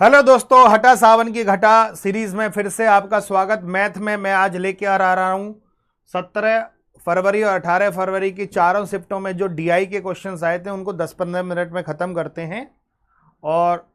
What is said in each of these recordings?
Hello दोस्तों, हटा सावन की घटा सीरीज में फिर से आपका स्वागत। मैथ में मैं आज लेके आ रहा हूँ 17 फरवरी और 18 फरवरी की चारों शिफ्टों में जो डीआई के क्वेश्चंस आए थे उनको 10-15 मिनट में ख़त्म करते हैं और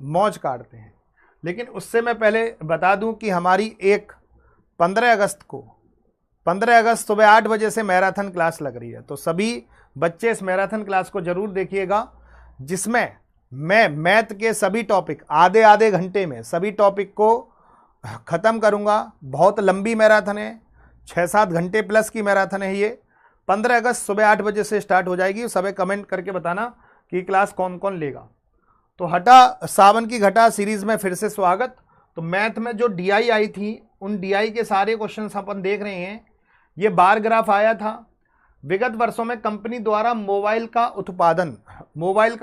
मौज काटते हैं। लेकिन उससे मैं पहले बता दूं कि हमारी 15 अगस्त सुबह 8 बजे से मैराथन क्लास लग रही है। तो सभी बच्चे इस मैराथन क्लास को ज़रूर देखिएगा, जिसमें मैं मैथ के सभी टॉपिक आधे आधे घंटे में सभी टॉपिक को ख़त्म करूंगा। बहुत लंबी मैराथन है, 6-7 घंटे प्लस की मैराथन है ये। 15 अगस्त सुबह 8 बजे से स्टार्ट हो जाएगी। सभी कमेंट करके बताना कि क्लास कौन कौन लेगा। तो हटा सावन की घटा सीरीज़ में फिर से स्वागत। तो मैथ में जो डीआई आई थी उन डीआई के सारे क्वेश्चन अपन देख रहे हैं। ये बार ग्राफ आया था। विगत वर्षों में कंपनी द्वारा मोबाइल का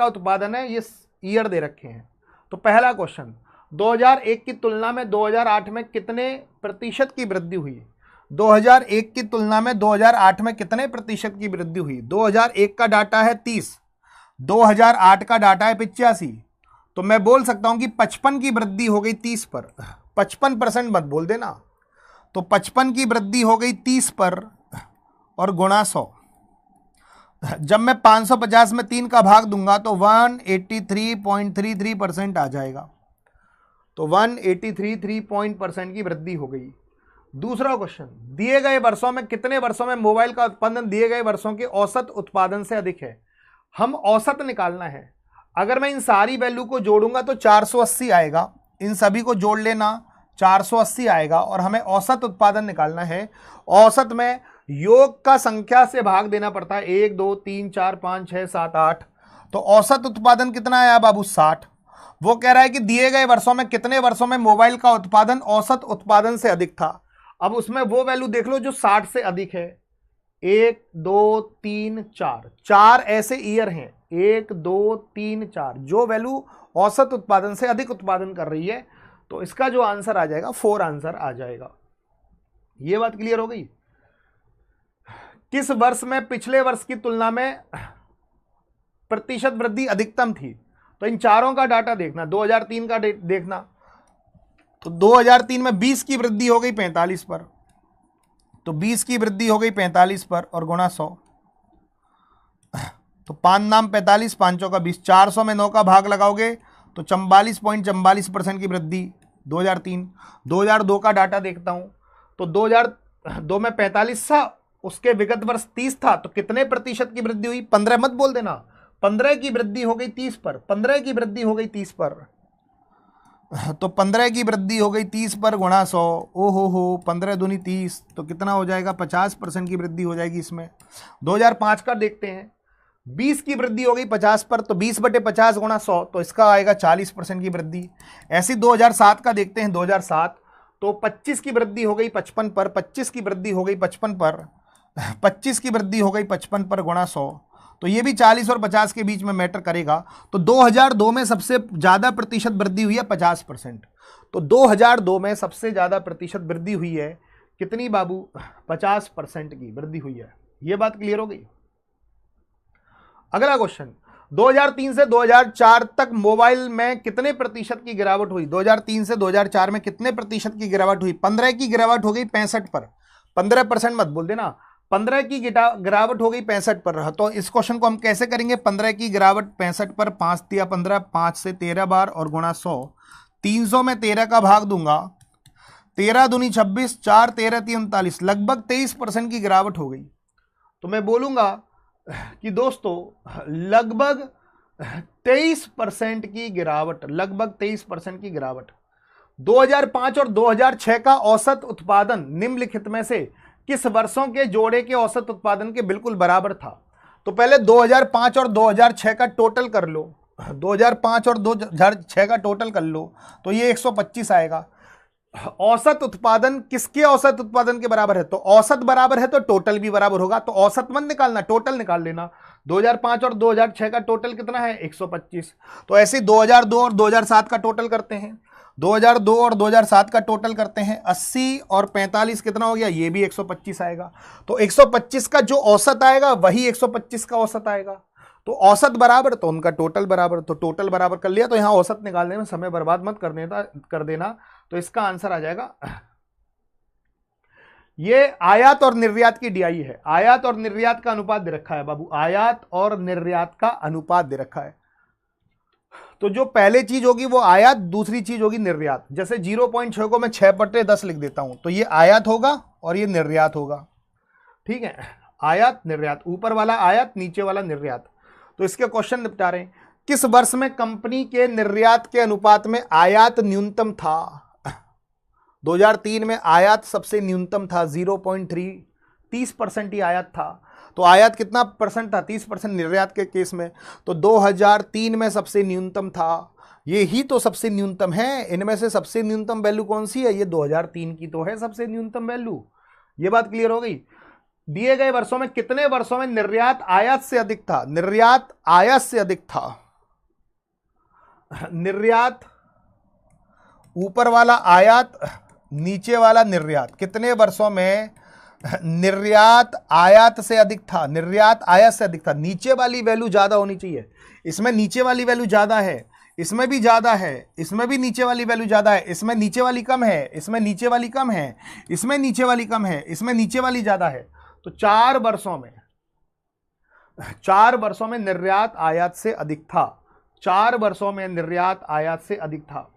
उत्पादन है, ये ईयर दे रखे हैं। तो पहला क्वेश्चन, 2001 की तुलना में 2008 में कितने प्रतिशत की वृद्धि हुई? 2001 की तुलना में 2008 में कितने प्रतिशत की वृद्धि हुई? 2001 का डाटा है 30, 2008 का डाटा है 85। तो मैं बोल सकता हूं कि 55 की वृद्धि हो गई 30 पर। 55% मत बोल देना। तो 55 की वृद्धि हो गई 30 पर और गुणा 100। जब मैं 550 में 3 का भाग दूंगा तो 183.33% आ जाएगा। तो 183.3% की वृद्धि हो गई। दूसरा क्वेश्चन, दिए गए वर्षों में कितने वर्षों में मोबाइल का उत्पादन दिए गए वर्षों के औसत उत्पादन से अधिक है? हम औसत निकालना है। अगर मैं इन सारी वैल्यू को जोड़ूंगा तो 480 आएगा। इन सभी को जोड़ लेना, 480 आएगा और हमें औसत उत्पादन निकालना है। औसत में योग का संख्या से भाग देना पड़ता है, 1 2 3 4 5 6 7 8। तो औसत उत्पादन कितना आया बाबू? 60। वो कह रहा है कि दिए गए वर्षों में कितने वर्षों में मोबाइल का उत्पादन औसत उत्पादन से अधिक था। अब उसमें वो वैल्यू देख लो जो 60 से अधिक है। 1 2 3 4, 4 ऐसे ईयर हैं, 1 2 3 4, जो वैल्यू औसत उत्पादन से अधिक उत्पादन कर रही है। तो इसका जो आंसर आ जाएगा 4 आंसर आ जाएगा। ये बात क्लियर हो गई। किस वर्ष में पिछले वर्ष की तुलना में प्रतिशत वृद्धि अधिकतम थी? तो इन चारों का डाटा देखना, 2003 का देखना। तो 2003 में 20 की वृद्धि हो गई 45 पर। तो 20 की वृद्धि हो गई 45 पर और गुणा 100। तो 5 नाम 45, 5 का 20, 400 में 9 का भाग लगाओगे तो 44.44% की वृद्धि 2003। 2002 का डाटा देखता हूं तो 2002 में 45 था, उसके विगत वर्ष 30 था। तो कितने प्रतिशत की वृद्धि हुई? 15 मत बोल देना। 15 की वृद्धि हो गई 30 पर। 15 की वृद्धि हो गई 30 पर। तो 15 की वृद्धि हो गई 30 पर गुणा 100। ओ 15 दूनी 30, तो कितना हो जाएगा? 50% की वृद्धि हो जाएगी इसमें। 2005 का देखते हैं, 20 की वृद्धि हो गई 50 पर। तो 20/50 गुणा 100, तो इसका आएगा 40% की वृद्धि। ऐसी 2007 का देखते हैं, 2007 तो 25 की वृद्धि हो गई 55 पर। 25 की वृद्धि हो गई 55 पर। 25 की वृद्धि हो गई 55 पर गुणा 100। तो ये भी 40 और 50 के बीच में मैटर करेगा। तो 2002 में सबसे ज़्यादा प्रतिशत वृद्धि हुई है 50%। तो 2002 में सबसे ज़्यादा प्रतिशत वृद्धि हुई है कितनी बाबू? 50% की वृद्धि हुई है। ये बात क्लियर हो गई। अगला क्वेश्चन, 2003 से 2004 तक मोबाइल में कितने प्रतिशत की गिरावट हुई? 2003 से 2004 में कितने प्रतिशत की गिरावट हुई? 15 की गिरावट हो गई 65 पर। 15% मत बोल देना। 15 की गिरावट हो गई 65 पर। तो इस क्वेश्चन को हम कैसे करेंगे? 15 की गिरावट 65 पर, 5 तिया 15, 5 से 13 बार और गुणा 100। 300 में 13 का भाग दूंगा, 13 दूनी 26, 4 13 3 39, लगभग 23% की गिरावट हो गई। तो मैं बोलूंगा कि दोस्तों लगभग 23% की गिरावट, लगभग 23% की गिरावट। 2005 और 2006 का औसत उत्पादन निम्नलिखित में से किस वर्षों के जोड़े के औसत उत्पादन के बिल्कुल बराबर था? तो पहले 2005 और 2006 का टोटल कर लो। 2005 और 2006 का टोटल कर लो तो ये 125 आएगा। औसत उत्पादन किसके औसत उत्पादन के बराबर है? तो औसत बराबर है तो टोटल भी बराबर होगा। तो औसत मत निकालना, टोटल निकाल लेना। 2005 और 2006 का टोटल कितना है? 125। तो ऐसे 2002 और 2007 का टोटल करते हैं। 2002 और 2007 का टोटल करते हैं। 80 और 45 कितना हो गया? ये भी 125 आएगा। तो 125 का जो औसत आएगा वही 125 का औसत आएगा। तो औसत बराबर तो उनका टोटल बराबर, तो टोटल बराबर कर लिया। तो यहां औसत निकालने में समय बर्बाद मत कर देना। तो इसका आंसर आ जाएगा, ये आयात और निर्यात की डीआई है। आयात और निर्यात का अनुपात दे रखा है बाबू, आयात और निर्यात का अनुपात दे रखा है। तो जो पहले चीज होगी वो आयात, दूसरी चीज होगी निर्यात। जैसे 0.6 को मैं 6/10 लिख देता हूं, तो ये आयात होगा और ये निर्यात होगा। ठीक है, आयात निर्यात, ऊपर वाला आयात नीचे वाला निर्यात। तो इसके क्वेश्चन निपटा रहे हैं। किस वर्ष में कंपनी के निर्यात के अनुपात में आयात न्यूनतम था? 2003 में आयात सबसे न्यूनतम था 0.3, 30% ही आयात था। तो आयात कितना परसेंट था? 30% निर्यात के केस में। तो 2003 में सबसे न्यूनतम था। ये ही तो सबसे न्यूनतम है। इनमें से सबसे न्यूनतम वैल्यू कौन सी है? ये 2003 की तो है सबसे न्यूनतम वैल्यू। ये बात क्लियर हो गई। दिए गए वर्षों में कितने वर्षों में निर्यात आयात से अधिक था? निर्यात आयात से अधिक था। निर्यात ऊपर वाला आयात, नीचे वाला निर्यात। कितने वर्षों में निर्यात आयात से अधिक था? निर्यात आयात से अधिक था। नीचे वाली वैल्यू ज्यादा होनी चाहिए। इसमें नीचे वाली वैल्यू ज्यादा है, इसमें भी ज्यादा है, इसमें भी नीचे वाली वैल्यू ज्यादा है, इसमें नीचे वाली कम है, इसमें नीचे वाली कम है, इसमें नीचे वाली कम है, इसमें नीचे वाली ज्यादा है। तो 4 वर्षों में निर्यात आयात से अधिक था। 4 वर्षों में निर्यात आयात से अधिक था।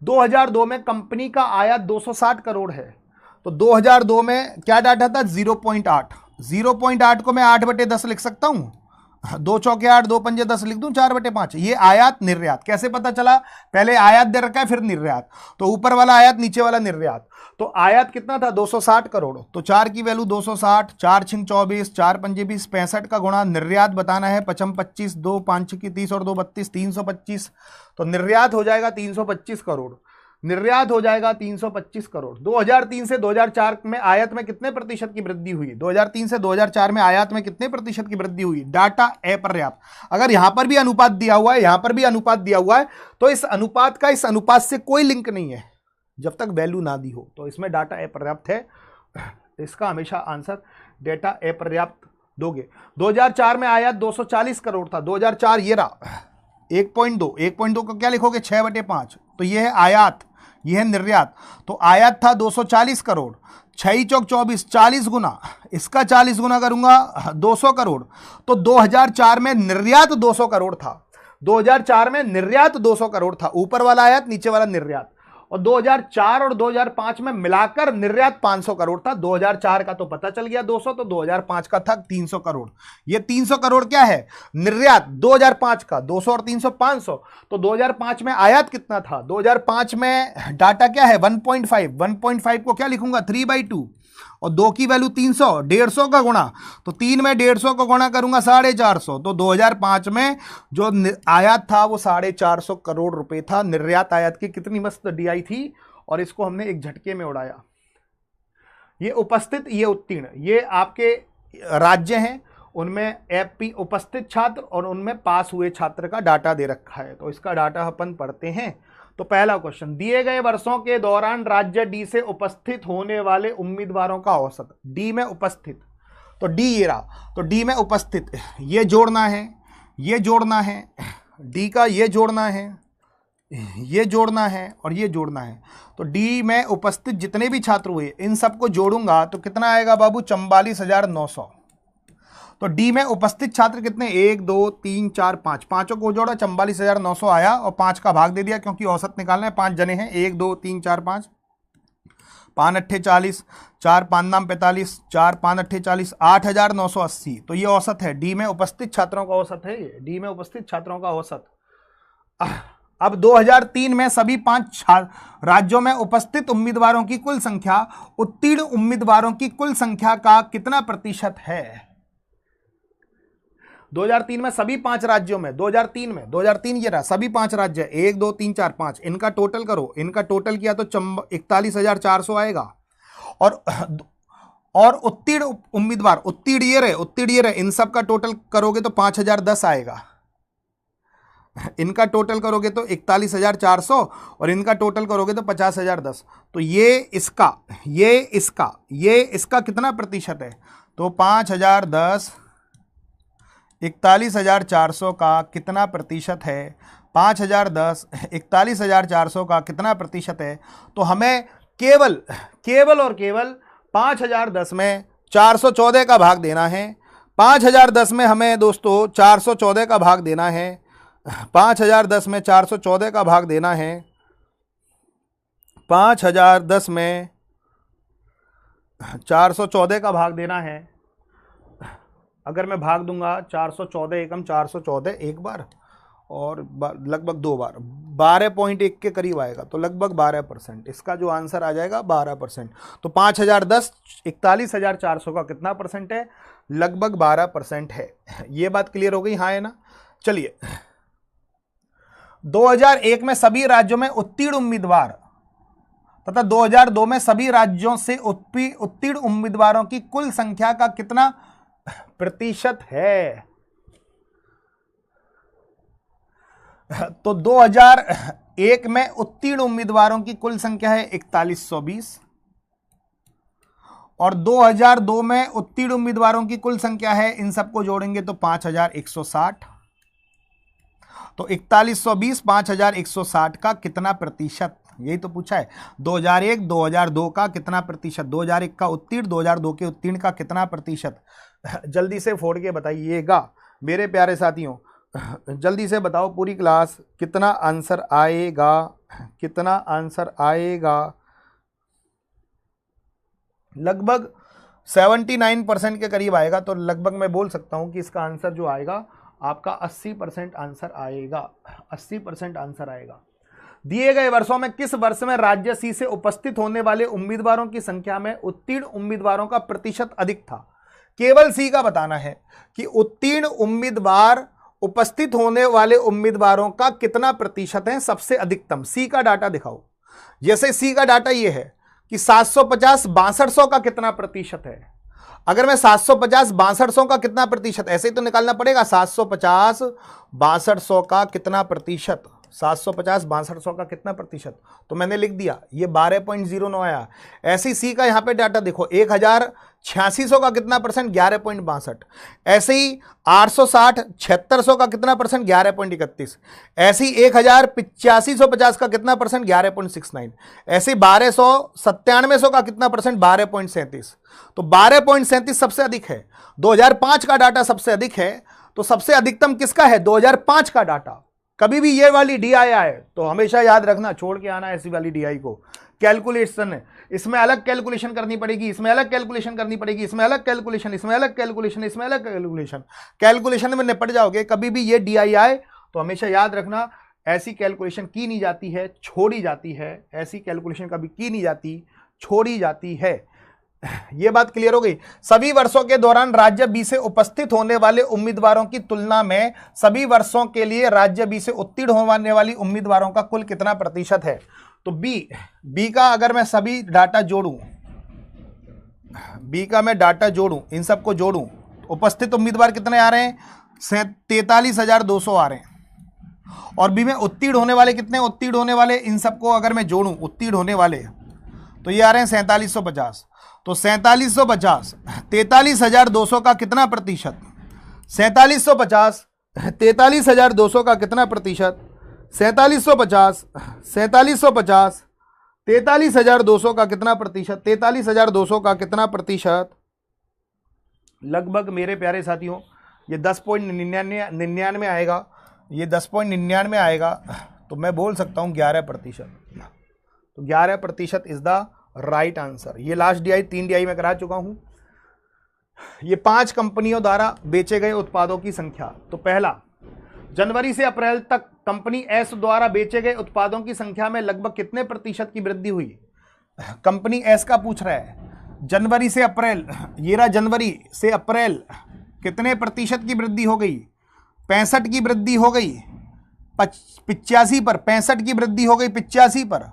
2002 में कंपनी का आयात 260 करोड़ है। तो 2002 में क्या डाटा था? 0.8। 0.8 को मैं 8/10 लिख सकता हूं। 2 चौके 8, 2 पंजे 10 लिख दूं, 4/5। ये आयात निर्यात। कैसे पता चला? पहले आयात दे रखा है फिर निर्यात। तो ऊपर वाला आयात नीचे वाला निर्यात। तो आयात कितना था? 260 करोड़। तो 4 की वैल्यू 260, 4 छिंग 24, 4 पंजे 20, 65 का गुणा निर्यात बताना है 55 25, 2 5 की 30 और 2 32, 325। तो निर्यात हो जाएगा 325 करोड़। निर्यात हो जाएगा 325 करोड़। 2003 से 2004 में आयात में कितने प्रतिशत की वृद्धि हुई? 2003 से 2004 में आयात में कितने प्रतिशत की वृद्धि हुई? डाटा अपर्याप्त। अगर यहां पर भी अनुपात दिया हुआ है, यहां पर भी अनुपात दिया हुआ है, तो इस अनुपात का इस अनुपात से कोई लिंक नहीं है जब तक वैल्यू ना दी हो। तो इसमें डाटा अपर्याप्त है। इसका हमेशा आंसर डाटा अपर्याप्त दोगे। 2004 में आयात 240 करोड़ था। 2004 ये रहा 1.2। 1.2 को क्या लिखोगे? 6/5। तो ये है आयात, ये है निर्यात। तो आयात था 240 करोड़। 6 चौक 24, 40 गुना, इसका 40 गुना करूंगा 200 करोड़। तो 2004 में निर्यात 200 करोड़ था। 2004 में निर्यात 200 करोड़ था। ऊपर वाला आयात, नीचे वाला निर्यात। और 2004 और 2005 में मिलाकर निर्यात 500 करोड़ था। 2004 का तो पता चल गया 200, तो 2005 का था 300 करोड़। ये 300 करोड़ क्या है? निर्यात। 2005 का 200 और 300 500। तो 2005 में आयात कितना था? 2005 में डाटा क्या है? 1.5। 1.5 को क्या लिखूंगा? 3/2। और 2 की वैल्यू 300, 150 का गुणा। तो 3 में 150 को गुणा करूंगा 450। तो 2005 में जो आयात था वो 450 करोड़ रुपए था। निर्यात आयात की कितनी मस्त डीआई थी, और इसको हमने एक झटके में उड़ाया। ये उपस्थित, ये उत्तीर्ण, ये आपके राज्य हैं, उनमें एपी उपस्थित छात्र और उनमें पास हुए छात्र का डाटा दे रखा है। तो इसका डाटा अपन पढ़ते हैं। तो पहला क्वेश्चन, दिए गए वर्षों के दौरान राज्य डी से उपस्थित होने वाले उम्मीदवारों का औसत। डी में उपस्थित, तो डी ये रहा। तो डी में उपस्थित, ये जोड़ना है, ये जोड़ना है, डी का ये जोड़ना है, ये जोड़ना है और ये जोड़ना है। तो डी में उपस्थित जितने भी छात्र हुए इन सबको जोड़ूंगा तो कितना आएगा बाबू? 44,900। तो डी में उपस्थित छात्र कितने? 1 2 3 4 5, पांचों को जोड़ा 44,900 आया और 5 का भाग दे दिया क्योंकि औसत निकालना है। 5 जने हैं, 1 2 3 4 5, 5 अट्ठे 40, 4 5 नाम 45, 4 5 अट्ठे 40, 8,980। तो ये औसत है, डी में उपस्थित छात्रों का औसत है। ये डी में उपस्थित छात्रों का औसत। अब 2003 में सभी 5 राज्यों में उपस्थित उम्मीदवारों की कुल संख्या उत्तीर्ण उम्मीदवारों की कुल संख्या का कितना प्रतिशत है? 2003 में सभी 5 राज्यों में, 2003 ये रहा, सभी 5 राज्य 1 2 3 4 5, इनका टोटल करो। इनका टोटल किया तो 41,400 आएगा। और उत्तीर्ण उम्मीदवार, उत्तीर्ण ये रहे, इन सब का टोटल करोगे तो 5,010 आएगा। इनका टोटल करोगे तो 41,400 और इनका टोटल करोगे तो 50,010। तो ये इसका कितना प्रतिशत है? तो 5,010 41,400 का कितना प्रतिशत है? 5,010 41,400 का कितना प्रतिशत है? तो हमें केवल और केवल 5,010 में 414 का भाग देना है। 5,010 में हमें दोस्तों 414 का भाग देना है। 5,010 में 414 का भाग देना है। 5,010 में 414 का भाग देना है। अगर मैं भाग दूंगा 414 एकम 414 एक बार और लगभग 2 बार 12.1 के करीब आएगा, तो लगभग 12%। इसका जो आंसर आ जाएगा 12%। तो 5,010 41,400 का कितना परसेंट है? लगभग 12% है। ये बात क्लियर हो गई, हाँ है ना? चलिए, 2001 में सभी राज्यों में उत्तीर्ण उम्मीदवार तथा 2002 में सभी राज्यों से उत्तीर्ण उम्मीदवारों की कुल संख्या का कितना प्रतिशत है? तो 2001 में उत्तीर्ण उम्मीदवारों की कुल संख्या है 4120 और 2002 में उत्तीर्ण उम्मीदवारों की कुल संख्या है, इन सबको जोड़ेंगे तो 5160। तो 4120 5160 का कितना प्रतिशत? यही तो पूछा है। 2001 2002 का कितना प्रतिशत? 2001 का उत्तीर्ण, 2002 के उत्तीर्ण का कितना प्रतिशत? जल्दी से फोड़ के बताइएगा मेरे प्यारे साथियों, जल्दी से बताओ पूरी क्लास, कितना आंसर आएगा? कितना आंसर आएगा? लगभग 79% के करीब आएगा। तो लगभग मैं बोल सकता हूं कि इसका आंसर जो आएगा आपका 80% आंसर आएगा। 80% आंसर आएगा। दिए गए वर्षों में किस वर्ष में राज्य सी से उपस्थित होने वाले उम्मीदवारों की संख्या में उत्तीर्ण उम्मीदवारों का प्रतिशत अधिक था? केवल सी का बताना है कि उत्तीर्ण उम्मीदवार उपस्थित होने वाले उम्मीदवारों का कितना प्रतिशत है सबसे अधिकतम। सी का डाटा दिखाओ। जैसे सी का डाटा ये है कि 750 6200 का कितना प्रतिशत है। अगर मैं 750 6200 का कितना प्रतिशत, ऐसे ही तो निकालना पड़ेगा। 750 6200 का कितना प्रतिशत? 750 6200 का कितना प्रतिशत? तो मैंने लिख दिया, ये 12.09 आया। ऐसे ही सी का यहाँ पे डाटा देखो, 1086 का कितना परसेंट? 11.62। ऐसे ही 860 7600 का कितना परसेंट? 11.31। ऐसे ही 1085 का कितना परसेंट? 11.69। ऐसे 1297 का कितना परसेंट? 12.37। तो 12.37 सबसे अधिक है। 2005 का डाटा सबसे अधिक है। तो सबसे अधिकतम किसका है? 2005 का डाटा। कभी भी ये वाली DI आए तो हमेशा याद रखना, छोड़ के आना ऐसी वाली DI को। कैलकुलेशन है, इसमें अलग कैलकुलेशन करनी पड़ेगी, इसमें अलग कैलकुलेशन करनी पड़ेगी, इसमें अलग कैलकुलेशन, इसमें अलग कैलकुलेशन, इसमें अलग कैलकुलेशन। कैलकुलेशन में निपट जाओगे। कभी भी ये DI आए तो हमेशा याद रखना, ऐसी कैलकुलेशन की नहीं जाती है, छोड़ी जाती है। ऐसी कैलकुलेशन कभी की नहीं जाती, छोड़ी जाती है। यह बात क्लियर हो गई। सभी वर्षों के दौरान राज्य बी से उपस्थित होने वाले उम्मीदवारों की तुलना में सभी वर्षों के लिए राज्य बी से उत्तीर्ण होने वाली उम्मीदवारों का कुल कितना प्रतिशत है? तो बी का अगर मैं सभी डाटा जोड़ूं, बी का मैं डाटा जोड़ूं, इन सबको जोड़ूं, उपस्थित उम्मीदवार कितने आ रहे हैं? 43,200 आ रहे हैं। और बी में उत्तीर्ण होने वाले कितने? उत्तीर्ण होने वाले इन सबको अगर मैं जोड़ूं, उत्तीर्ण होने वाले तो ये आ रहे हैं 4750। तो 4750 43,200 का कितना प्रतिशत? 4750 43,200 का कितना प्रतिशत? 4750 43,200 का कितना प्रतिशत? 43,200 का कितना प्रतिशत? लगभग मेरे प्यारे साथियों ये 10.99 आएगा। ये 10.99 आएगा। तो मैं बोल सकता हूं 11%। तो 11% इज द राइट आंसर। ये लास्ट DI 3 DI में करा चुका हूं। ये 5 कंपनियों द्वारा बेचे गए उत्पादों की संख्या। तो पहला, जनवरी से अप्रैल तक कंपनी एस द्वारा बेचे गए उत्पादों की संख्या में लगभग कितने प्रतिशत की वृद्धि हुई? कंपनी एस का पूछ रहा है। जनवरी से अप्रैल, ये रहा जनवरी से अप्रैल, कितने प्रतिशत की वृद्धि हो गई? 65 की वृद्धि हो गई 85 पर। 65 की वृद्धि हो गई 85 पर।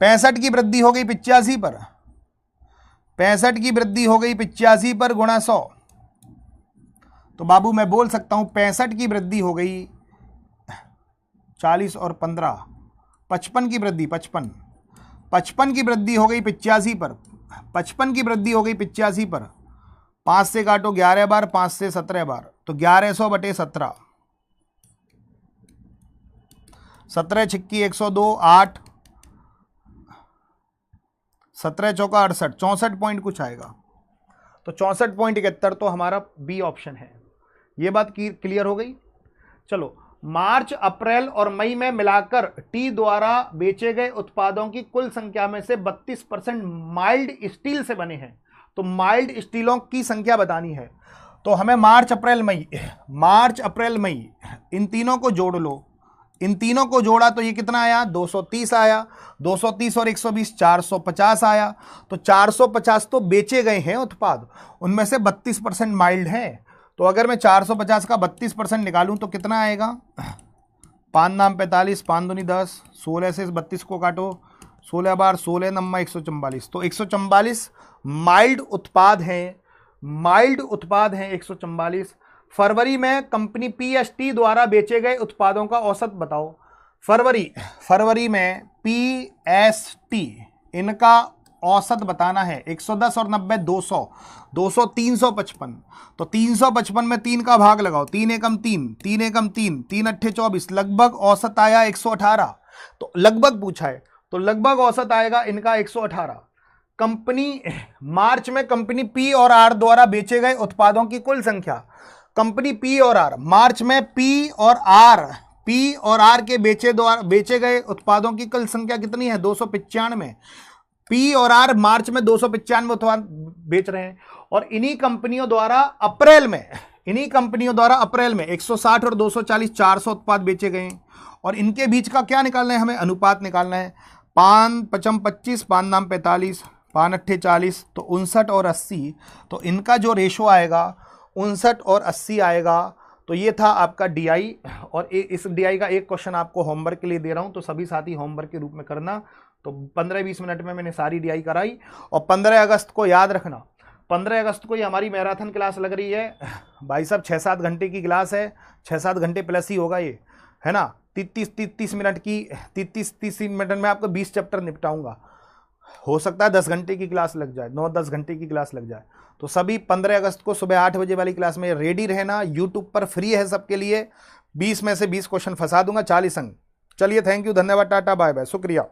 65 की वृद्धि हो गई 85 पर। 65 की वृद्धि हो गई 85 पर गुणा 100। तो बाबू मैं बोल सकता हूं 65 की वृद्धि हो गई 40 और 15 55 की वृद्धि 55 की वृद्धि हो गई 85 पर। 55 की वृद्धि हो गई 85 पर। 5 से काटो 11 बार, 5 से 17 बार, तो 1100 बटे 17, 17 छिक्की 102, 8, 17 चौका 68, 64 पॉइंट कुछ आएगा। तो 64.71 तो हमारा बी ऑप्शन है। ये बात क्लियर हो गई। चलो, मार्च, अप्रैल और मई में मिलाकर टी द्वारा बेचे गए उत्पादों की कुल संख्या में से 32% माइल्ड स्टील से बने हैं। तो माइल्ड स्टीलों की संख्या बतानी है। तो हमें मार्च, अप्रैल, मई इन तीनों को जोड़ लो। इन तीनों को जोड़ा तो ये कितना आया? 230 आया। 230 और 120 450 आया। तो 450 तो बेचे गए हैं उत्पाद, उनमें से 32% माइल्ड है। तो अगर मैं 450 का 32% निकालूं तो कितना आएगा? 5 नाम 45, 5 दूनी 10, 16 से 32 को काटो, 16 बार 16 नम्मा 144। तो 144 माइल्ड उत्पाद हैं, 144। फरवरी में कंपनी पीएसटी द्वारा बेचे गए उत्पादों का औसत बताओ। फरवरी में पीएसटी इनका औसत बताना है। 110 और 90 200, 200 355। तो 355 में 3 का भाग लगाओ, 3 एकम 3, 3 एकम 3, 3 अट्ठे 24, लगभग औसत आया 118। तो लगभग पूछा है, तो लगभग औसत आएगा इनका 118। कंपनी मार्च में कंपनी पी और आर द्वारा बेचे गए उत्पादों की कुल संख्या। कंपनी पी और आर, मार्च में पी और आर के बेचे गए उत्पादों की कुल संख्या कितनी है? 295। पी और आर मार्च में 295 उत्पाद बेच रहे हैं। और इन्हीं कंपनियों द्वारा अप्रैल में 160 और 240 400 उत्पाद बेचे गए हैं। और इनके बीच का क्या निकालना है? हमें अनुपात निकालना है। 5 पचम 25, 5 नाम 45, 5 अट्ठे 40, तो 59 और 80। तो इनका जो रेशो आएगा 59 और 80 आएगा। तो ये था आपका डीआई। और इस डीआई का एक क्वेश्चन आपको होमवर्क के लिए दे रहा हूं, तो सभी साथी होमवर्क के रूप में करना। तो 15-20 मिनट में मैंने सारी डीआई कराई। और 15 अगस्त को याद रखना, 15 अगस्त को ये हमारी मैराथन क्लास लग रही है भाई साहब। 6-7 घंटे की क्लास है, 6-7 घंटे प्लस ही होगा ये, है ना। 30 मिनट की, 30 मिनट में आपको 20 चैप्टर निपटाऊंगा। हो सकता है 10 घंटे की क्लास लग जाए, 9-10 घंटे की क्लास लग जाए। तो सभी 15 अगस्त को सुबह 8 बजे वाली क्लास में रेडी रहना। यूट्यूब पर फ्री है सबके लिए। 20 में से 20 क्वेश्चन फंसा दूंगा, 40 अंक। चलिए, थैंक यू, धन्यवाद, टाटा, बाय बाय, शुक्रिया।